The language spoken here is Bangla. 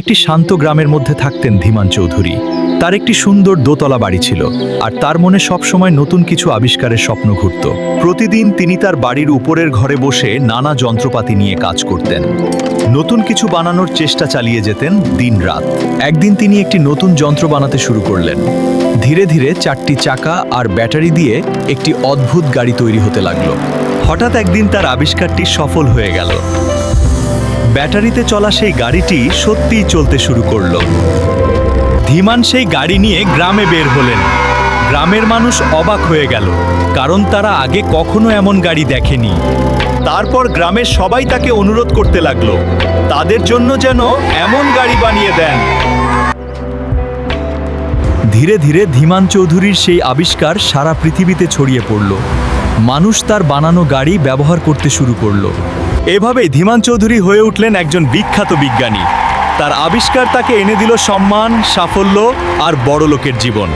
একটি শান্ত গ্রামের মধ্যে থাকতেন ধীমান চৌধুরী। তার একটি সুন্দর দোতলা বাড়ি ছিল, আর তার মনে সবসময় নতুন কিছু আবিষ্কারের স্বপ্ন ঘুরত। প্রতিদিন তিনি তার বাড়ির উপরের ঘরে বসে নানা যন্ত্রপাতি নিয়ে কাজ করতেন। নতুন কিছু বানানোর চেষ্টা চালিয়ে যেতেন দিনরাত। একদিন তিনি একটি নতুন যন্ত্র বানাতে শুরু করলেন। ধীরে ধীরে 4টি চাকা আর ব্যাটারি দিয়ে একটি অদ্ভুত গাড়ি তৈরি হতে লাগলো। হঠাৎ একদিন তার আবিষ্কারটি সফল হয়ে গেল। ব্যাটারিতে চলা সেই গাড়িটি সত্যিই চলতে শুরু করলো। ধীমান সেই গাড়ি নিয়ে গ্রামে বের হলেন। গ্রামের মানুষ অবাক হয়ে গেল, কারণ তারা আগে কখনো এমন গাড়ি দেখেনি। তারপর গ্রামের সবাই তাকে অনুরোধ করতে লাগলো তাদের জন্য যেন এমন গাড়ি বানিয়ে দেন। ধীরে ধীরে ধীমান চৌধুরীর সেই আবিষ্কার সারা পৃথিবীতে ছড়িয়ে পড়ল। মানুষ তার বানানো গাড়ি ব্যবহার করতে শুরু করলো। এভাবেই ধীমান চৌধুরী হয়ে উঠলেন একজন বিখ্যাত বিজ্ঞানী। তার আবিষ্কার তাকে এনে দিল সম্মান, সাফল্য আর বড়লোকের জীবন।